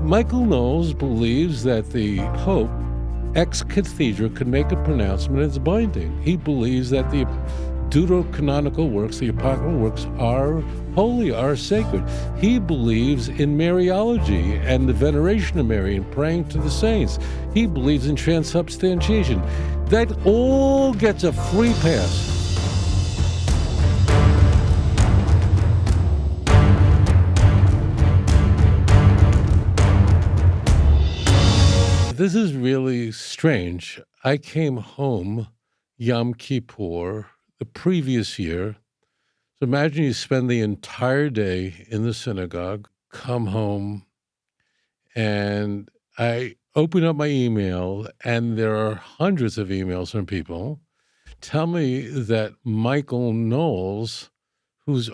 Michael Knowles believes that the Pope ex cathedra can make a pronouncement as binding. He believes that the deuterocanonical works, the apocryphal works, are holy, are sacred. He believes in Mariology and the veneration of Mary and praying to the saints. He believes in transubstantiation. That all gets a free pass. This is really strange. I came home Yom Kippur the previous year. So imagine you spend the entire day in the synagogue, come home, and I open up my email, and there are hundreds of emails from people tell me that Michael Knowles, who's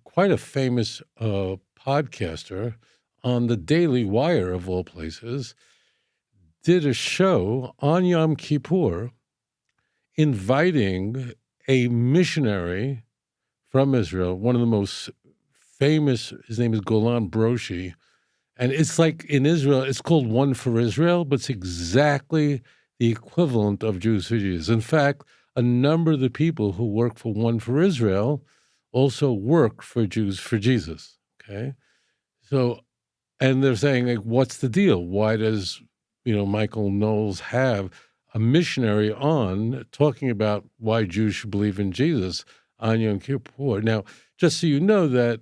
quite a famous podcaster on the Daily Wire of all places, did a show on Yom Kippur inviting a missionary from Israel, one of the most famous, his name is Broshi, and it's like in Israel, it's called One for Israel, but it's exactly the equivalent of Jews for Jesus. In fact, a number of the people who work for One for Israel also work for Jews for Jesus, okay? So, and they're saying, like, what's the deal? Why does Michael Knowles have a missionary on talking about why Jews should believe in Jesus on Yom Kippur? Now, just so you know that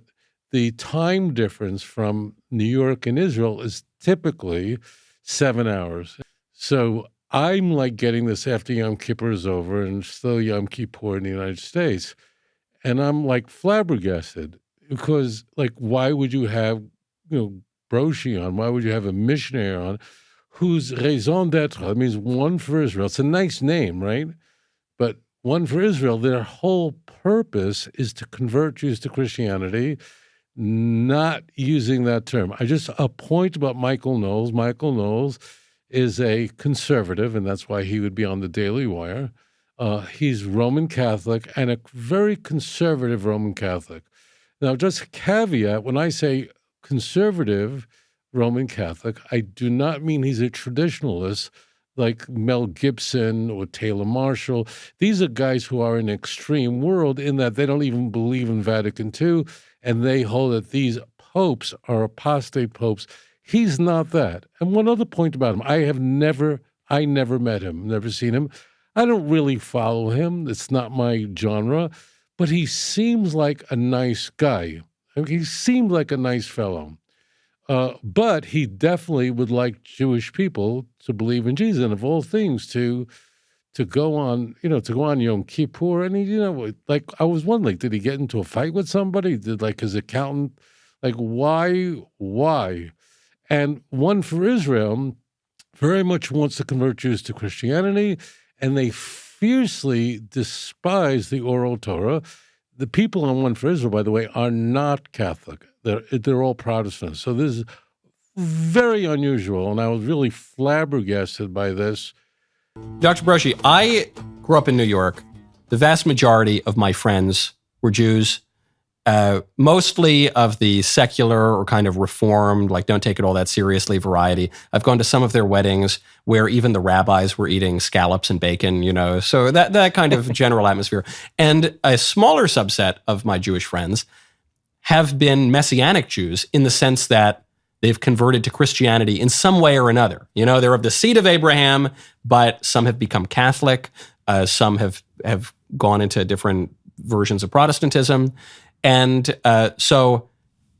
the time difference from New York and Israel is typically 7 hours. So I'm like getting this after Yom Kippur is over and still Yom Kippur in the United States. And I'm like flabbergasted because, like, why would you have, Broshi on? Why would you have a missionary on whose raison d'etre, that means One for Israel? It's a nice name, right? But One for Israel, their whole purpose is to convert Jews to Christianity, not using that term. A point about Michael Knowles. Michael Knowles is a conservative, and that's why he would be on the Daily Wire. He's Roman Catholic and a very conservative Roman Catholic. Now, just a caveat, when I say conservative Roman Catholic, I do not mean he's a traditionalist like Mel Gibson or Taylor Marshall. These are guys who are in an extreme world in that they don't even believe in Vatican II, and they hold that these popes are apostate popes. He's not that. And one other point about him, I never met him, never seen him. I don't really follow him. It's not my genre, but he seems like a nice guy. He seemed like a nice fellow. But he definitely would like Jewish people to believe in Jesus, and of all things, to go on, to go on Yom Kippur. And he, like, I was wondering, did he get into a fight with somebody? Did, like, his accountant, like, why? And One for Israel very much wants to convert Jews to Christianity, and they fiercely despise the oral Torah. The people on One for Israel, by the way, are not Catholic. They're all Protestants. So this is very unusual, and I was really flabbergasted by this. Dr. Broshi, I grew up in New York. The vast majority of my friends were Jews, mostly of the secular or kind of reformed, like don't take it all that seriously variety. I've gone to some of their weddings where even the rabbis were eating scallops and bacon, so that kind of general atmosphere. And a smaller subset of my Jewish friends have been Messianic Jews in the sense that they've converted to Christianity in some way or another. They're of the seed of Abraham, but some have become Catholic. Some have gone into different versions of Protestantism. And so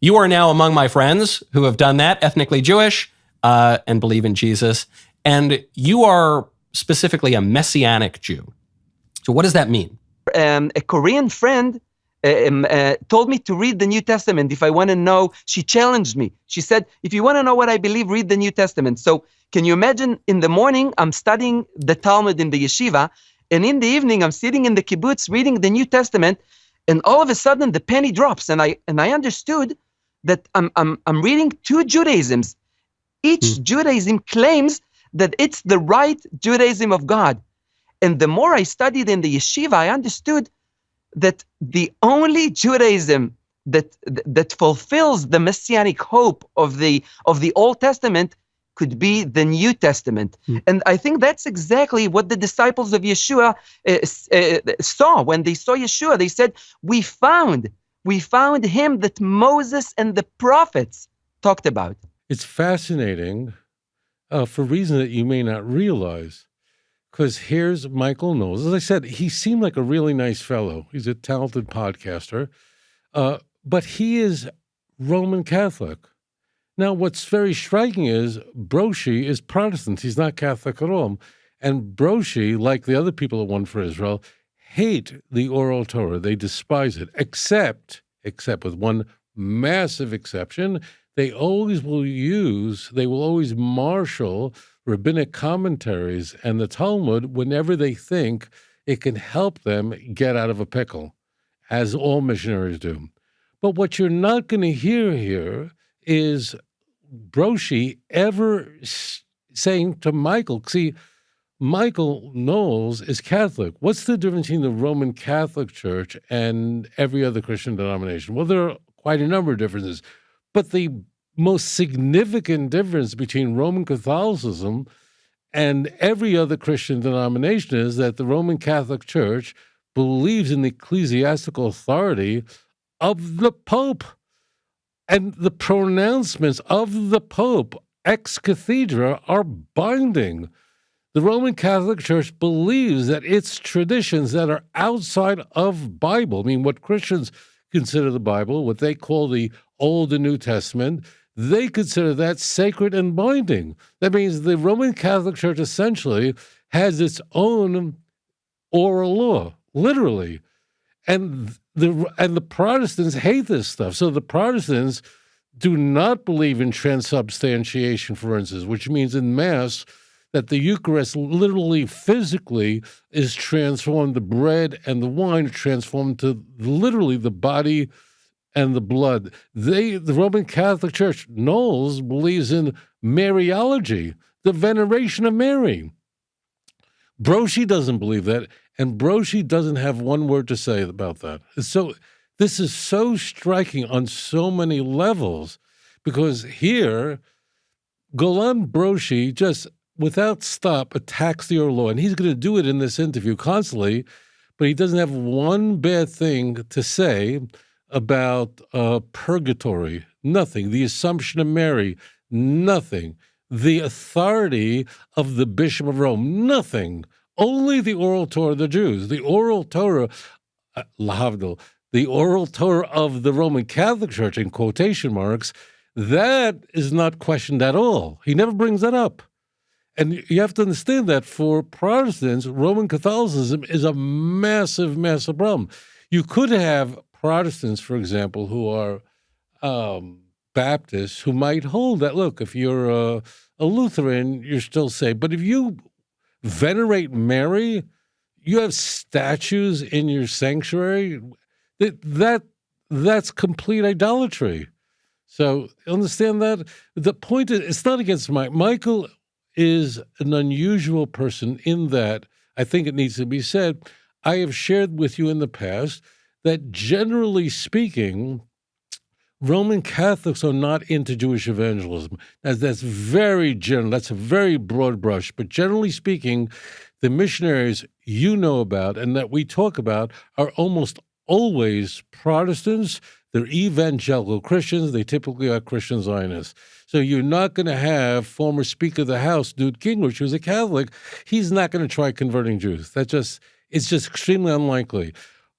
you are now among my friends who have done that, ethnically Jewish, and believe in Jesus. And you are specifically a Messianic Jew. So what does that mean? A Korean friend told me to read the New Testament if I want to know. She challenged me. She said, if you want to know what I believe, read the New Testament. So can you imagine, in the morning, I'm studying the Talmud in the yeshiva, and in the evening, I'm sitting in the kibbutz reading the New Testament, and all of a sudden, the penny drops, and I understood that I'm reading two Judaisms. Each Judaism claims that it's the right Judaism of God. And the more I studied in the yeshiva, I understood that the only Judaism that fulfills the messianic hope of the Old Testament could be the New Testament. And I think that's exactly what the disciples of Yeshua saw. When they saw Yeshua, they said, we found him that Moses and the prophets talked about. It's fascinating for reasons that you may not realize. Because here's Michael Knowles. As I said, he seemed like a really nice fellow. He's a talented podcaster. But he is Roman Catholic. Now, what's very striking is Broshi is Protestant. He's not Catholic at all. And Broshi, like the other people at One for Israel, hate the oral Torah. They despise it, except with one massive exception. They will always marshal rabbinic commentaries and the Talmud whenever they think it can help them get out of a pickle, as all missionaries do. But what you're not going to hear here is Broshi ever saying to Michael, see, Michael Knowles is Catholic. What's the difference between the Roman Catholic Church and every other Christian denomination? Well, there are quite a number of differences, but the most significant difference between Roman Catholicism and every other Christian denomination is that the Roman Catholic Church believes in the ecclesiastical authority of the Pope. And the pronouncements of the Pope ex cathedra are binding. The Roman Catholic Church believes that its traditions that are outside of Bible, I mean, what Christians consider the Bible, what they call the Old and New Testament, they consider that sacred and binding. That means the Roman Catholic Church essentially has its own oral law, literally. And the Protestants hate this stuff. So the Protestants do not believe in transubstantiation, for instance, which means in Mass that the Eucharist literally, physically is transformed. The bread and the wine are transformed to literally the body and the blood. The Roman Catholic Church, Knowles, believes in Mariology, the veneration of Mary. Broshi doesn't believe that, and Broshi doesn't have one word to say about that. So this is so striking on so many levels, because here, Golan Broshi just, without stop, attacks the oral law, and he's going to do it in this interview constantly, but he doesn't have one bad thing to say about purgatory, nothing. The Assumption of Mary, nothing. The authority of the Bishop of Rome, nothing. Only the oral Torah of the Jews. The oral Torah, lahavdil, the oral Torah of the Roman Catholic Church, in quotation marks, that is not questioned at all. He never brings that up. And you have to understand that for Protestants, Roman Catholicism is a massive, massive problem. You could have Protestants, for example, who are Baptists, who might hold that, look, if you're a Lutheran, you're still safe. But if you venerate Mary, you have statues in your sanctuary, that's complete idolatry. So understand that. The point is, it's not against Michael is an unusual person in that, I think it needs to be said, I have shared with you in the past that generally speaking, Roman Catholics are not into Jewish evangelism. That's very general. That's a very broad brush. But generally speaking, the missionaries you know about and that we talk about are almost always Protestants. They're evangelical Christians. They typically are Christian Zionists. So you're not going to have former Speaker of the House, Newt Gingrich, who's a Catholic. He's not going to try converting Jews. It's just extremely unlikely.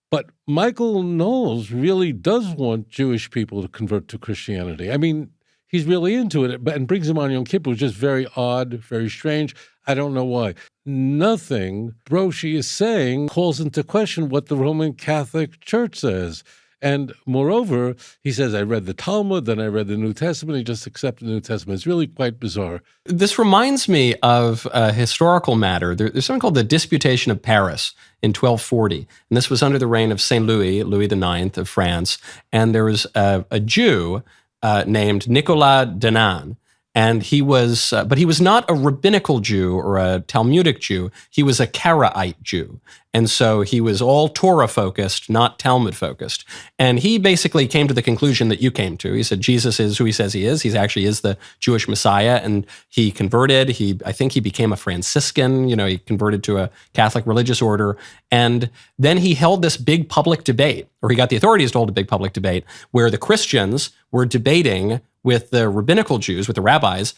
But Michael Knowles really does want Jewish people to convert to Christianity. I mean, he's really into it, and brings them on Yom Kippur, which is very odd, very strange. I don't know why. Nothing Broshi is saying calls into question what the Roman Catholic Church says. And moreover, he says, I read the Talmud, then I read the New Testament, he just accepted the New Testament. It's really quite bizarre. This reminds me of a historical matter. There's something called the Disputation of Paris in 1240. And this was under the reign of St. Louis IX of France. And there was a Jew named Nicolas Danan. And he was, but he was not a rabbinical Jew or a Talmudic Jew. He was a Karaite Jew. And so he was all Torah focused, not Talmud focused. And he basically came to the conclusion that you came to. He said Jesus is who he says he is. He actually is the Jewish Messiah. And he converted. I think he became a Franciscan. He converted to a Catholic religious order. And then he held this big public debate, or he got the authorities to hold a big public debate, where the Christians were debating with the rabbinical Jews, with the rabbis,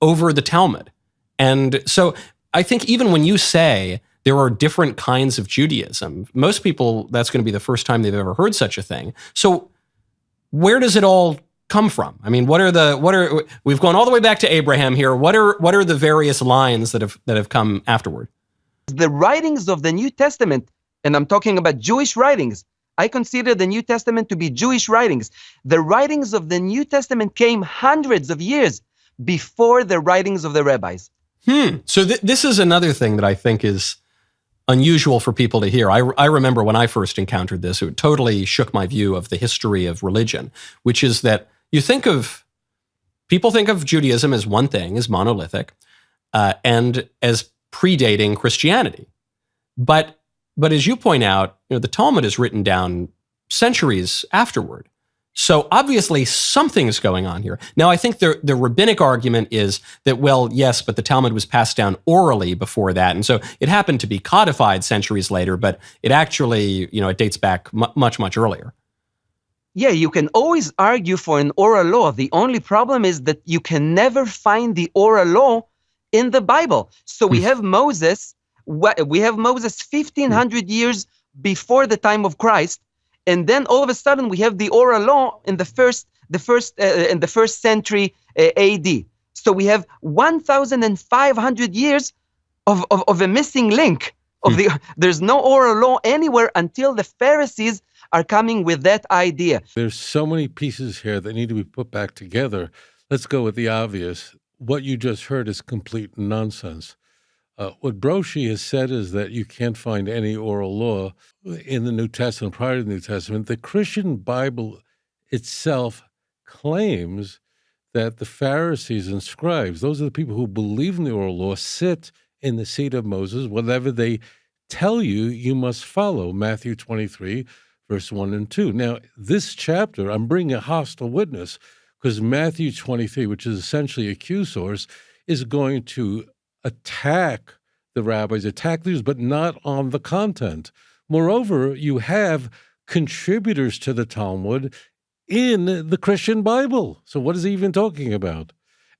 over the Talmud. And so I think even when you say there are different kinds of Judaism, most people, that's going to be the first time they've ever heard such a thing. So where does it all come from? I mean, we've gone all the way back to Abraham here. What are the various lines that have come afterward? The writings of the New Testament, and I'm talking about Jewish writings, I consider the New Testament to be Jewish writings. The writings of the New Testament came hundreds of years before the writings of the rabbis. So this is another thing that I think is unusual for people to hear. I remember when I first encountered this, it totally shook my view of the history of religion, which is that people think of Judaism as one thing, as monolithic, and as predating Christianity. But as you point out, the Talmud is written down centuries afterward. So obviously something's going on here. Now, I think the rabbinic argument is that, well, yes, but the Talmud was passed down orally before that. And so it happened to be codified centuries later, but it actually, it dates back much, much earlier. Yeah, you can always argue for an oral law. The only problem is that you can never find the oral law in the Bible. So we have Moses 1,500 years before the time of Christ, and then all of a sudden we have the oral law in the first century AD. So we have 1,500 years of a missing link. There's no oral law anywhere until the Pharisees are coming with that idea. There's so many pieces here that need to be put back together. Let's go with the obvious. What you just heard is complete nonsense. What Broshi has said is that you can't find any oral law in the New Testament, prior to the New Testament. The Christian Bible itself claims that the Pharisees and scribes, those are the people who believe in the oral law, sit in the seat of Moses. Whatever they tell you, you must follow. Matthew 23, verse 1 and 2. Now, this chapter, I'm bringing a hostile witness because Matthew 23, which is essentially a Q source, is going to attack the rabbis, attack these, but not on the content. Moreover, you have contributors to the Talmud in the Christian Bible. So what is he even talking about?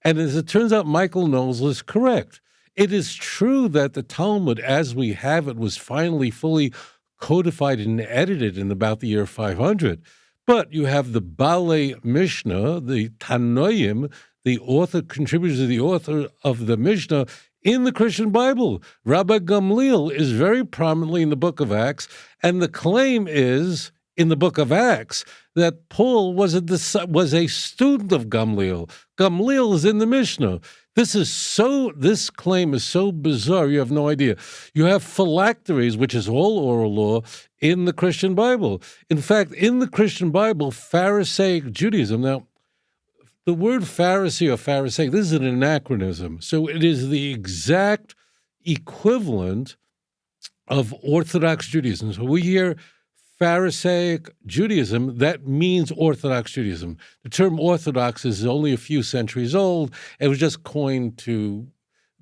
And as it turns out, Michael Knowles is correct. It is true that the Talmud, as we have it, was finally fully codified and edited in about the year 500. But you have the Baalei Mishnah, the Tanoim, the author, contributors to the author of the Mishnah in the Christian Bible. Rabbi Gamliel is very prominently in the book of Acts, and the claim is in the book of Acts that Paul was a student of Gamliel. Gamliel is in the Mishnah. This claim is so bizarre, you have no idea. You have phylacteries, which is all oral law, in the Christian Bible. In fact, in the Christian Bible, Pharisaic Judaism, now, the word Pharisee or Pharisaic, this is an anachronism. So it is the exact equivalent of Orthodox Judaism. So we hear Pharisaic Judaism, that means Orthodox Judaism. The term Orthodox is only a few centuries old. It was just coined to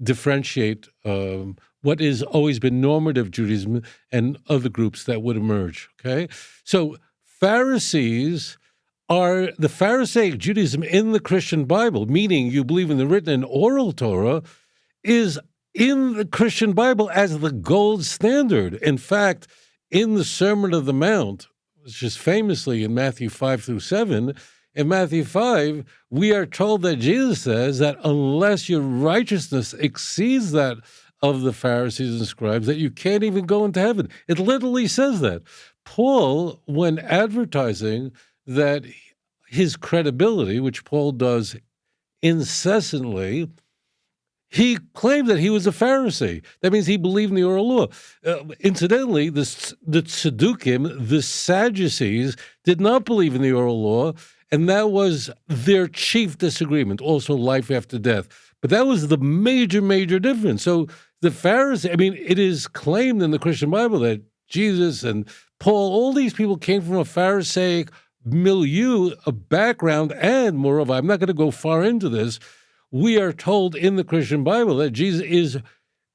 differentiate what has always been normative Judaism and other groups that would emerge, okay? So Pharisees are the Pharisaic Judaism in the Christian Bible, meaning you believe in the written and oral Torah, is in the Christian Bible as the gold standard. In fact, in the Sermon on the Mount, which is famously in Matthew 5 through 7, in Matthew 5, we are told that Jesus says that unless your righteousness exceeds that of the Pharisees and scribes, that you can't even go into heaven. It literally says that. Paul, when advertising that his credibility, which Paul does incessantly, he claimed that he was a Pharisee. That means he believed in the oral law. Incidentally, the Tzaddukim, the Sadducees, did not believe in the oral law, And that was their chief disagreement, also life after death. But that was the major, major difference. So the Pharisees, I mean, it is claimed in the Christian Bible that Jesus and Paul, all these people came from a Pharisaic milieu, a background, and moreover, I'm not going to go far into this, we are told in the Christian Bible that Jesus is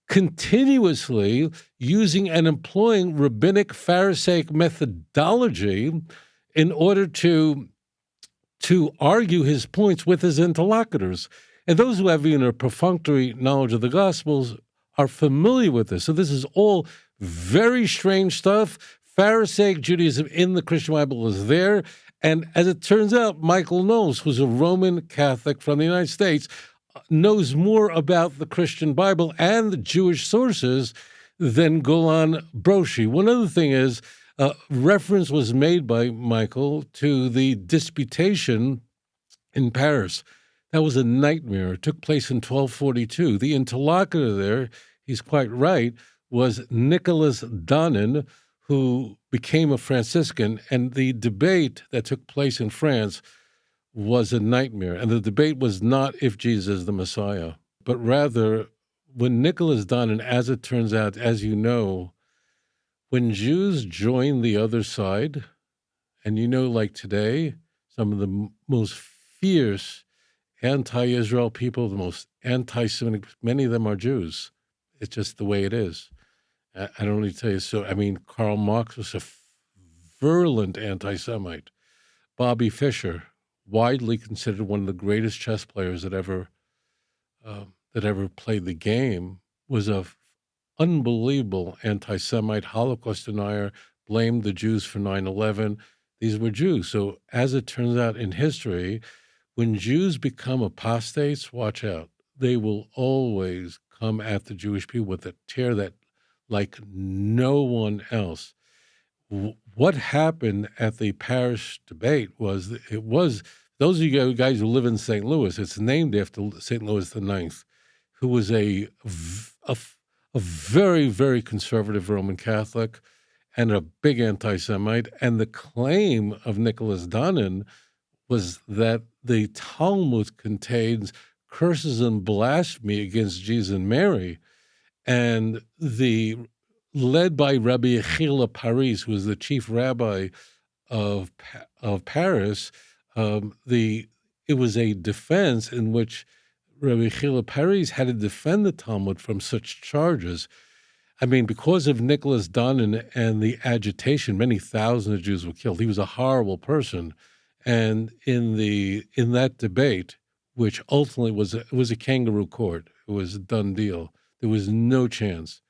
continuously using and employing rabbinic Pharisaic methodology in order to argue his points with his interlocutors. And those who have even a perfunctory knowledge of the Gospels are familiar with this. So this is all very strange stuff. Pharisaic Judaism in the Christian Bible is there. And as it turns out, Michael Knowles, who's a Roman Catholic from the United States, knows more about the Christian Bible and the Jewish sources than Golan Broshi. One other thing is, reference was made by Michael to the disputation in Paris. That was a nightmare. It took place in 1242. The interlocutor there, he's quite right, was Nicholas Donin, who became a Franciscan, and the debate that took place in France was a nightmare. And the debate was not if Jesus is the Messiah, but rather when Nicholas Donin, as it turns out, as you know, when Jews join the other side, and you know, like today, some of the most fierce anti-Israel people, the most anti-Semitic, many of them are Jews. It's just the way it is. I don't need to tell you. So, I mean, Karl Marx was a virulent anti-Semite. Bobby Fischer, widely considered one of the greatest chess players that ever played the game, was a unbelievable anti-Semite, Holocaust denier, blamed the Jews for 9/11. These were Jews. So as it turns out in history, when Jews become apostates, watch out. They will always come at the Jewish people with a tear that like no one else. What happened at the Paris debate was, those of you guys who live in St. Louis, it's named after St. Louis IX, who was a very, very conservative Roman Catholic and a big anti-Semite. And the claim of Nicholas Donin was that the Talmud contains curses and blasphemy against Jesus and Mary. And led by Rabbi Achille Paris, who was the chief rabbi of Paris, it was a defense in which Rabbi Achille Paris had to defend the Talmud from such charges. I mean, because of Nicholas Donin and the agitation, many thousands of Jews were killed. He was a horrible person. And in that debate, which ultimately was a kangaroo court, it was a done deal. There was no chance.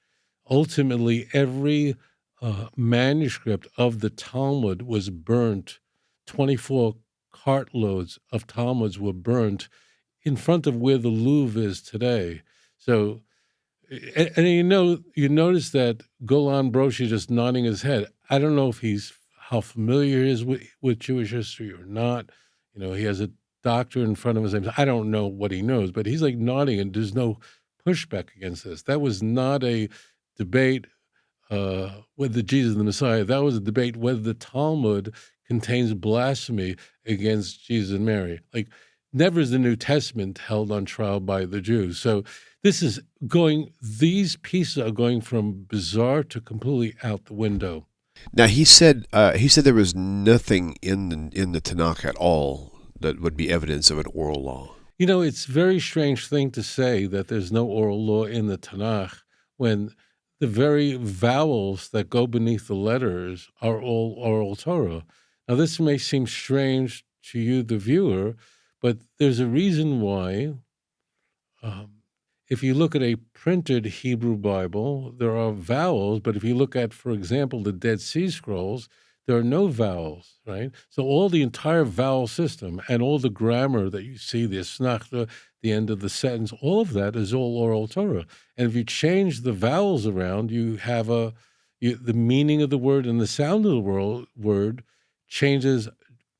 Ultimately, every manuscript of the Talmud was burnt. 24 cartloads of Talmuds were burnt in front of where the Louvre is today. So, and you notice that Golan Broshi just nodding his head. I don't know if how familiar he is with Jewish history or not. You know, he has a doctor in front of his name. I don't know what he knows, but he's like nodding, and there's no pushback against this. That was not a debate whether Jesus is the Messiah. That was a debate whether the Talmud contains blasphemy against Jesus and Mary. Like, never is the New Testament held on trial by the Jews. So these pieces are going from bizarre to completely out the window. Now, he said there was nothing in the Tanakh at all that would be evidence of an oral law. You know, it's a very strange thing to say that there's no oral law in the Tanakh when the very vowels that go beneath the letters are all oral Torah. Now, this may seem strange to you, the viewer, but there's a reason why. If you look at a printed Hebrew Bible, there are vowels, but if you look at, for example, the Dead Sea Scrolls, there are no vowels, right? So all the entire vowel system and all the grammar that you see, the asnachta, the end of the sentence, all of that is all oral Torah. And if you change the vowels around, you have the meaning of the word and the sound of the word changes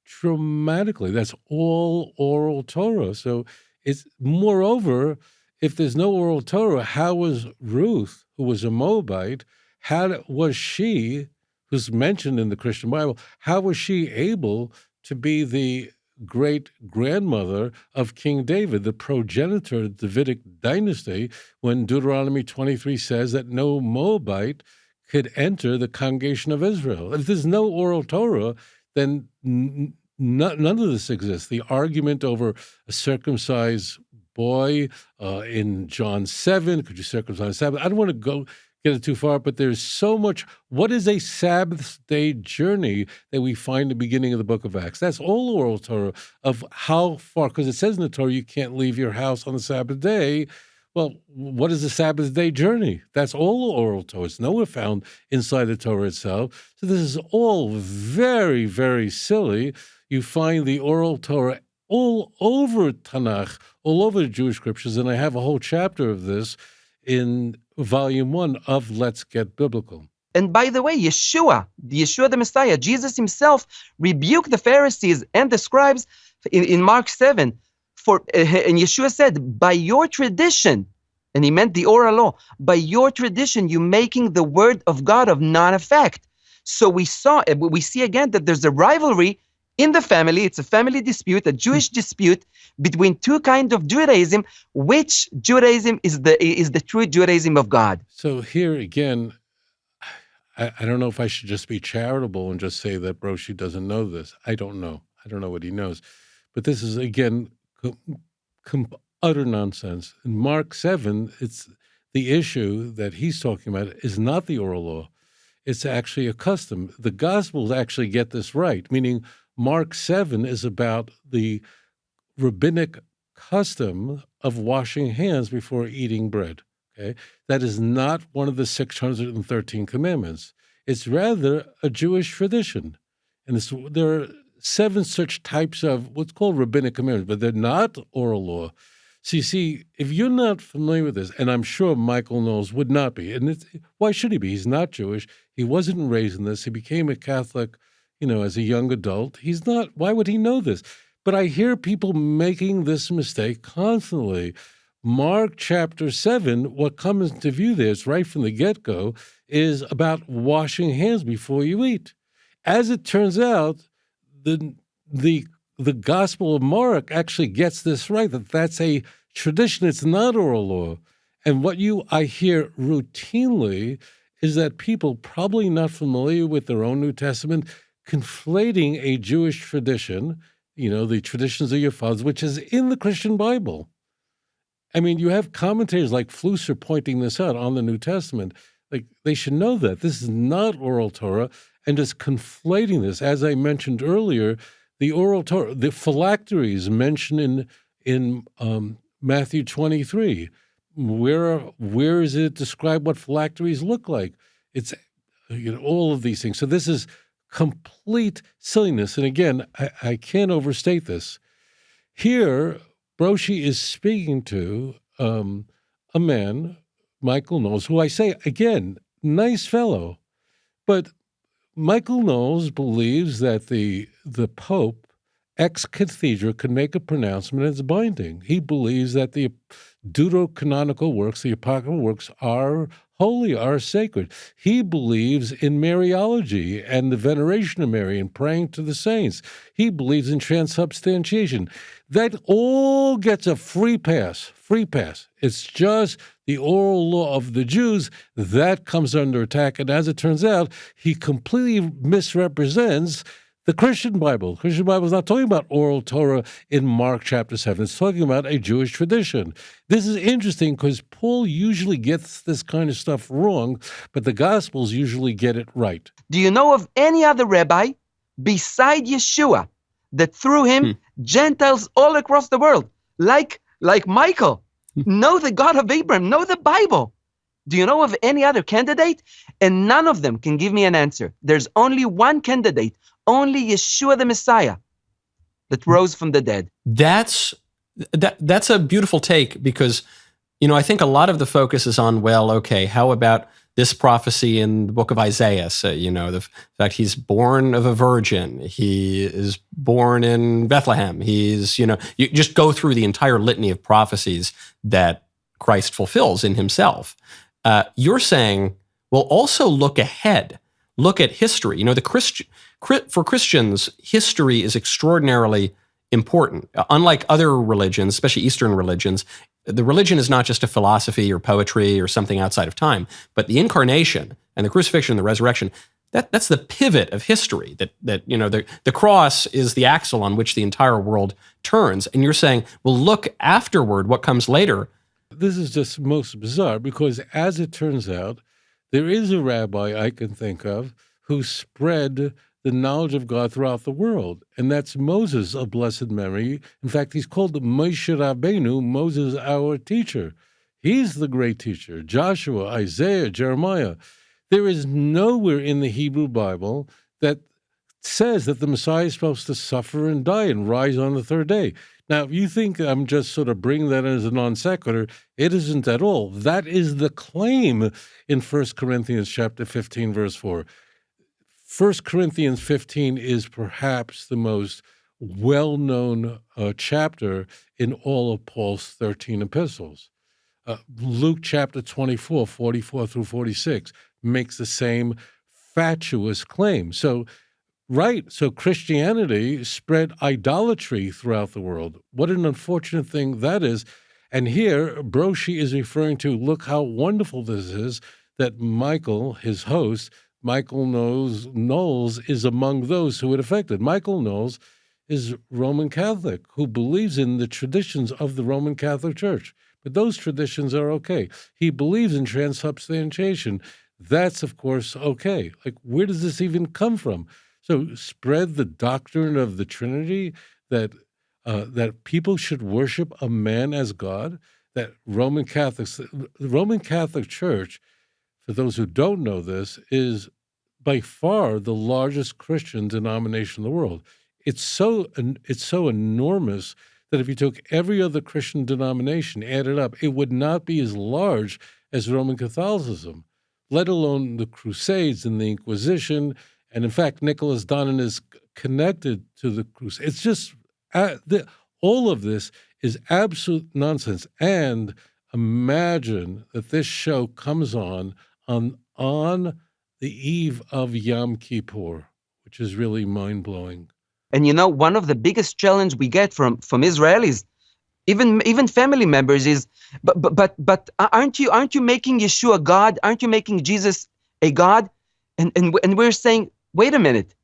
dramatically. That's all oral Torah. So it's, moreover, if there's no oral Torah, how was Ruth, who was a Moabite, how was she, who's mentioned in the Christian Bible, how was she able to be the great-grandmother of King David, the progenitor of the Davidic dynasty, when Deuteronomy 23 says that no Moabite could enter the congregation of Israel. If there's no oral Torah, then none of this exists. The argument over a circumcised boy in John 7, could you circumcise Sabbath? I don't want to get it too far, but there's so much. What is a Sabbath day journey that we find at the beginning of the book of Acts? That's all oral Torah of how far, because it says in the Torah you can't leave your house on the Sabbath day. Well, what is the Sabbath day journey? That's all oral Torah. It's nowhere found inside the Torah itself. So this is all very, very silly. You find the oral Torah all over Tanakh, all over the Jewish scriptures, and I have a whole chapter of this in volume 1 of Let's Get Biblical. And by the way, Yeshua the Messiah, Jesus himself rebuked the Pharisees and the scribes in Mark 7. And Yeshua said, by your tradition, and he meant the oral law, by your tradition, you're making the word of God of non-effect. So we see again that there's a rivalry in the family. It's a family dispute, a Jewish dispute between two kinds of Judaism. Which Judaism is the true Judaism of God? So here again, I don't know if I should just be charitable and just say that Broshi doesn't know this. I don't know. I don't know what he knows. But this is, again, utter nonsense. In Mark 7, it's the issue that he's talking about is not the oral law. It's actually a custom. The Gospels actually get this right, meaning Mark 7 is about the rabbinic custom of washing hands before eating bread. Okay, that is not one of the 613 commandments. It's rather a Jewish tradition. And there are 7 such types of what's called rabbinic commandments, but they're not oral law. So you see, if you're not familiar with this, and I'm sure Michael Knowles would not be, and why should he be? He's not Jewish. He wasn't raised in this. He became a Catholic, as a young adult. He's not. Why would he know this? But I hear people making this mistake constantly. Mark chapter 7, what comes into view there, it's right from the get-go, is about washing hands before you eat. As it turns out, the Gospel of Mark actually gets this right, that's a tradition. It's not oral law. And what I hear routinely is that people probably not familiar with their own New Testament, conflating a Jewish tradition, the traditions of your fathers, which is in the Christian Bible. I mean, you have commentators like Flusser pointing this out on the New Testament. Like, they should know that. This is not oral Torah, and just conflating this. As I mentioned earlier, the oral Torah, the phylacteries mentioned in Matthew 23. Where is it described what phylacteries look like? It's all of these things. So this is complete silliness. And again, I can't overstate this. Here, Broshi is speaking to a man, Michael Knowles, who I say, again, nice fellow. But Michael Knowles believes that the Pope, ex cathedra, can make a pronouncement and it's binding. He believes that the deuterocanonical works, the apocryphal works, are holy, are sacred. He believes in Mariology and the veneration of Mary and praying to the saints. He believes in transubstantiation. That all gets a free pass. It's just the oral law of the Jews that comes under attack. And as it turns out, he completely misrepresents the Christian Bible. The Christian Bible is not talking about oral Torah in Mark chapter 7. It's talking about a Jewish tradition. This is interesting because Paul usually gets this kind of stuff wrong, but the Gospels usually get it right. Do you know of any other rabbi beside Yeshua that through him Gentiles all across the world, like Michael, know the God of Abraham, know the Bible? Do you know of any other candidate? And none of them can give me an answer. There's only one candidate, only Yeshua the Messiah that rose from the dead. That's a beautiful take because, I think a lot of the focus is on, how about this prophecy in the book of Isaiah? So, the fact he's born of a virgin, he is born in Bethlehem. He's, you just go through the entire litany of prophecies that Christ fulfills in himself. You're saying, well, also look ahead, look at history. For Christians, history is extraordinarily important. Unlike other religions, especially Eastern religions, the religion is not just a philosophy or poetry or something outside of time, but the incarnation and the crucifixion and the resurrection, that's the pivot of history. The cross is the axle on which the entire world turns. And you're saying, well, look afterward, what comes later. This is just most bizarre because, as it turns out, there is a rabbi I can think of who spread the knowledge of God throughout the world, and that's Moses of blessed memory. In fact, he's called Moshe Rabbeinu, Moses our teacher. He's the great teacher. Joshua, Isaiah, Jeremiah. There is nowhere in the Hebrew Bible that says that the Messiah is supposed to suffer and die and rise on the third day. Now, if you think I'm just sort of bringing that in as a non sequitur, it isn't at all. That is the claim in 1 Corinthians chapter 15, verse 4. 1 Corinthians 15 is perhaps the most well-known chapter in all of Paul's 13 epistles. Luke chapter 24, 44 through 46 makes the same fatuous claim. So Christianity spread idolatry throughout the world. What an unfortunate thing that is. And here, Broshi is referring to, look how wonderful this is, that Michael, his host, Michael Knowles is among those who it affected. Michael Knowles is Roman Catholic who believes in the traditions of the Roman Catholic Church. But those traditions are okay. He believes in transubstantiation. That's, of course, okay. Like, where does this even come from? So spread the doctrine of the Trinity, that people should worship a man as God, that the Roman Catholic Church, for those who don't know this, is by far the largest Christian denomination in the world. It's so enormous that if you took every other Christian denomination, added up, it would not be as large as Roman Catholicism, let alone the Crusades and the Inquisition. And in fact, Nicholas Donnan is connected to the Crusades. It's just all of this is absolute nonsense. And imagine that this show comes on the eve of Yom Kippur, which is really mind-blowing. And one of the biggest challenge we get from Israelis, even family members, is, but aren't you making Yeshua God? Aren't you making Jesus a God? And we're saying, wait a minute,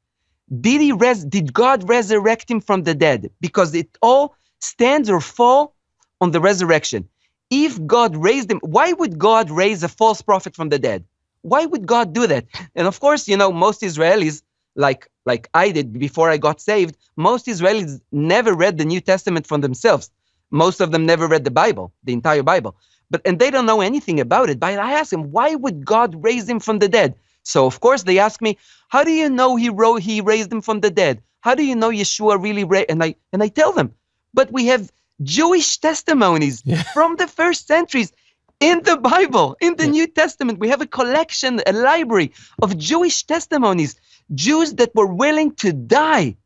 did God resurrect him from the dead? Because it all stands or falls on the resurrection. If God raised him, why would God raise a false prophet from the dead? Why would God do that? And of course, most Israelis, like I did before I got saved, most Israelis never read the New Testament for themselves. Most of them never read the Bible, the entire Bible. And they don't know anything about it. But I asked them, why would God raise him from the dead? So of course they ask me, how do you know he raised him from the dead? How do you know Yeshua really raised? And I tell them, but we have Jewish testimonies from the first centuries in the Bible, in the New Testament. We have a collection, a library of Jewish testimonies, Jews that were willing to die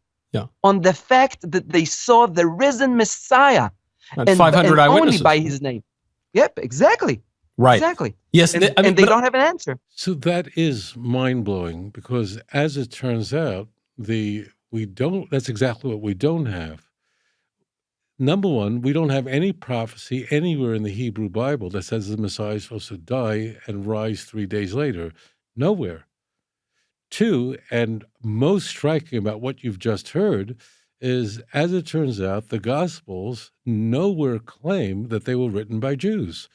on the fact that they saw the risen Messiah, and 500 eyewitnesses. Only by his name. Yep, exactly. Right. Exactly. Yes, and they don't have an answer. So that is mind-blowing because, as it turns out, that's exactly what we don't have. Number one, we don't have any prophecy anywhere in the Hebrew Bible that says the Messiah is supposed to die and rise 3 days later. Nowhere. Two, and most striking about what you've just heard, is, as it turns out, the Gospels nowhere claim that they were written by Jews.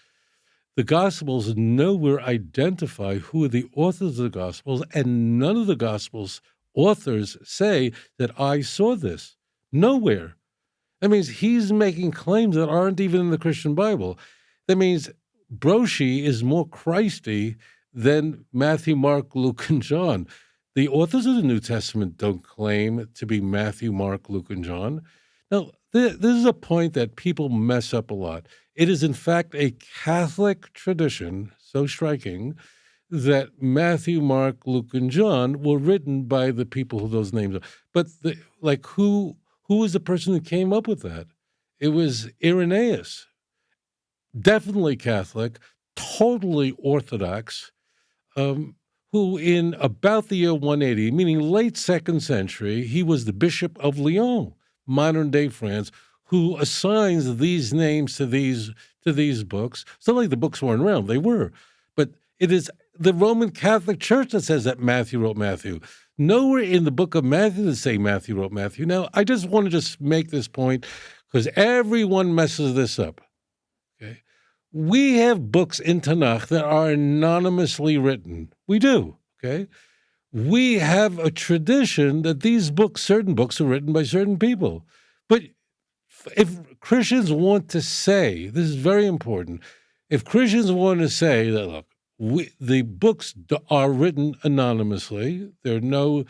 The Gospels nowhere identify who are the authors of the Gospels, and none of the Gospels authors say that I saw this. Nowhere. That means he's making claims that aren't even in the Christian Bible. That means Broshi is more Christy than Matthew, Mark, Luke, and John. The authors of the New Testament don't claim to be Matthew, Mark, Luke, and John. Now, this is a point that people mess up a lot. It is, in fact, a Catholic tradition, so striking, that Matthew, Mark, Luke, and John were written by the people who those names are. But who was the person who came up with that? It was Irenaeus, definitely Catholic, totally Orthodox, who in about the year 180, meaning late 2nd century, he was the Bishop of Lyon. modern-day France, who assigns these names to these books. It's not like the books weren't around. They were. But it is the Roman Catholic Church that says that Matthew wrote Matthew. Nowhere in the book of Matthew does it say Matthew wrote Matthew. Now, I just want to make this point because everyone messes this up. Okay, we have books in Tanakh that are anonymously written. We do, okay? We have a tradition that these books, certain books, are written by certain people. But if Christians want to say, this is very important, if Christians want to say that, look, the books are written anonymously, the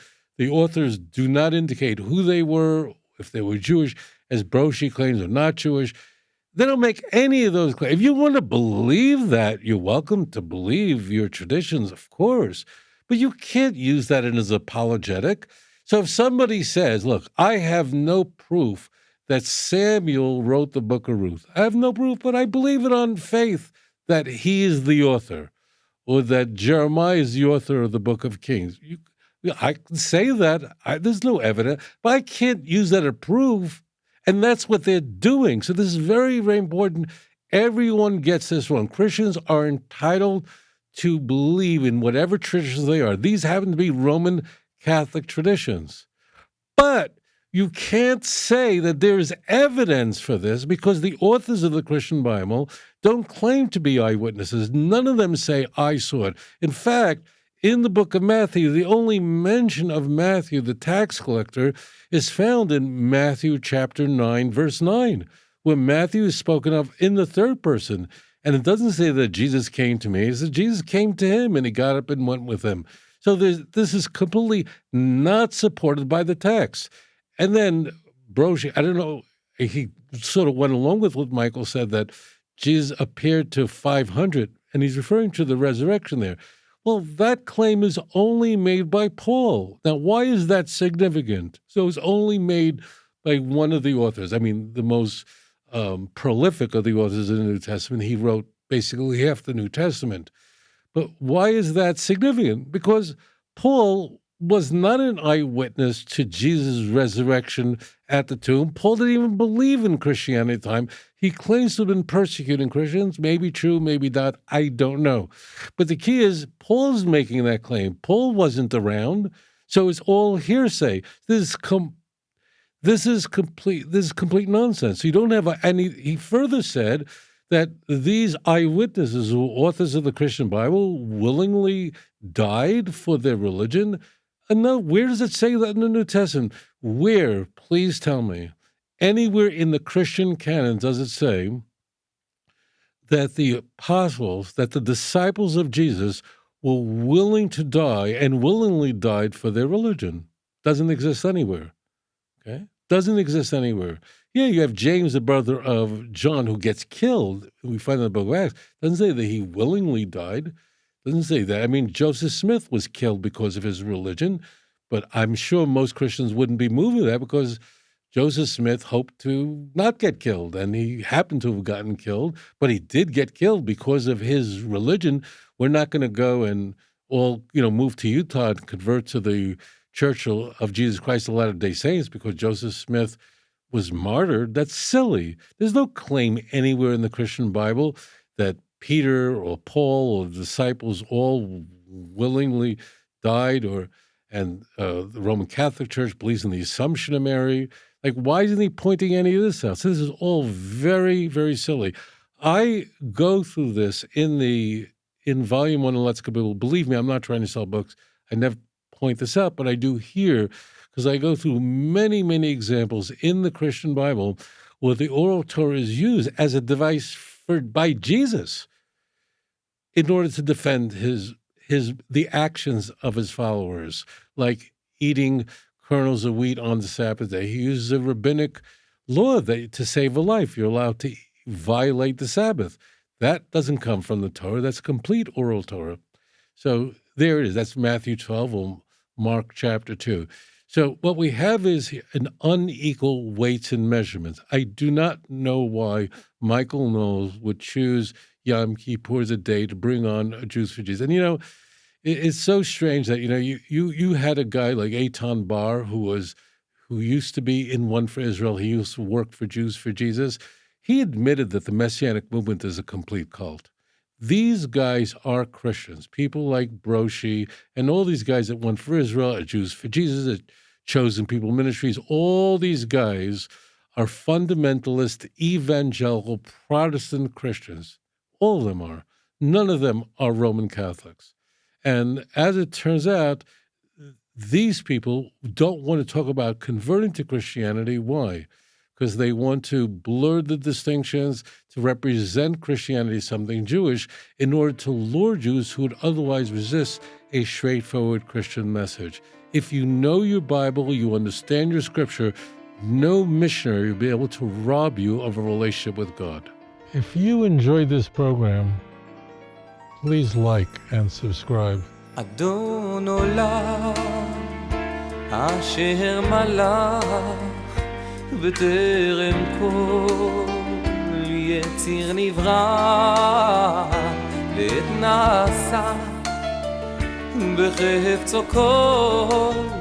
authors do not indicate who they were, if they were Jewish, as Broshi claims, or not Jewish, they don't make any of those claims. If you want to believe that, you're welcome to believe your traditions, of course, but you can't use that as apologetic. So if somebody says, look, I have no proof that Samuel wrote the book of Ruth, I have no proof, but I believe it on faith that he is the author, or that Jeremiah is the author of the book of Kings. I can say that. There's no evidence, but I can't use that as proof. And that's what they're doing. So this is very, very important. Everyone gets this wrong. Christians are entitled to believe in whatever traditions they are. These happen to be Roman Catholic traditions. But you can't say that there is evidence for this because the authors of the Christian Bible don't claim to be eyewitnesses. None of them say, I saw it. In fact, in the book of Matthew, the only mention of Matthew, the tax collector, is found in Matthew chapter 9, verse 9, where Matthew is spoken of in the third person. And it doesn't say that Jesus came to me. It says Jesus came to him and he got up and went with him. So this is completely not supported by the text. And then Broshi, I don't know, he sort of went along with what Michael said, that Jesus appeared to 500, and he's referring to the resurrection there. Well, that claim is only made by Paul. Now, why is that significant? So it's only made by one of the authors. I mean, the most prolific of the authors in the New Testament. He wrote basically half the New Testament. But why is that significant? Because Paul was not an eyewitness to Jesus' resurrection at the tomb. Paul didn't even believe in Christianity at the time. He claims to have been persecuting Christians. Maybe true, maybe not. I don't know. But the key is Paul's making that claim. Paul wasn't around, so it's all hearsay. This is complete nonsense. You don't have any. He further said that these eyewitnesses, who were authors of the Christian Bible, willingly died for their religion. And no, where does it say that in the New Testament? Where? Please tell me. Anywhere in the Christian canon does it say that the apostles, that the disciples of Jesus were willing to die and willingly died for their religion? Doesn't exist anywhere. Okay? Doesn't exist anywhere. Yeah, you have James, the brother of John, who gets killed. We find in the book of Acts. Doesn't say that he willingly died. Doesn't say that. I mean, Joseph Smith was killed because of his religion, but I'm sure most Christians wouldn't be moved with that because Joseph Smith hoped to not get killed, and he happened to have gotten killed, but he did get killed because of his religion. We're not going to go and all, move to Utah and convert to the Church of Jesus Christ of Latter-day Saints because Joseph Smith was martyred. That's silly. There's no claim anywhere in the Christian Bible that Peter or Paul or the disciples all willingly died, and the Roman Catholic Church believes in the Assumption of Mary. Like, why isn't he pointing any of this out? So this is all very, very silly. I go through this in volume 1 of Let's Go Bible. Believe me, I'm not trying to sell books. I never point this out, but I do here because I go through many, many examples in the Christian Bible where the oral Torah is used as a device by Jesus in order to defend the actions of his followers, like eating kernels of wheat on the Sabbath day. He uses a rabbinic law to save a life. You're allowed to violate the Sabbath. That doesn't come from the Torah. That's complete oral Torah. So there it is. That's Matthew 12 or Mark chapter 2. So what we have is an unequal weights and measurements. I do not know why Michael Knowles would choose Yom Kippur as a day to bring on a Jews for Jesus. And, it's so strange that, you had a guy like Eitan Bar who who used to be in One for Israel, he used to work for Jews for Jesus, he admitted that the Messianic movement is a complete cult. These guys are Christians. People like Broshi and all these guys at One for Israel, at Jews for Jesus, at Chosen People Ministries, all these guys are fundamentalist, evangelical, Protestant Christians. All of them are. None of them are Roman Catholics. And as it turns out, these people don't want to talk about converting to Christianity. Why? Because they want to blur the distinctions, to represent Christianity as something Jewish, in order to lure Jews who would otherwise resist a straightforward Christian message. If you know your Bible, you understand your scripture, no missionary will be able to rob you of a relationship with God. If you enjoyed this program, please like and subscribe. אדון עולם אשר מלך בטרם כל יציר נברא לעת נעשה בחפצו כל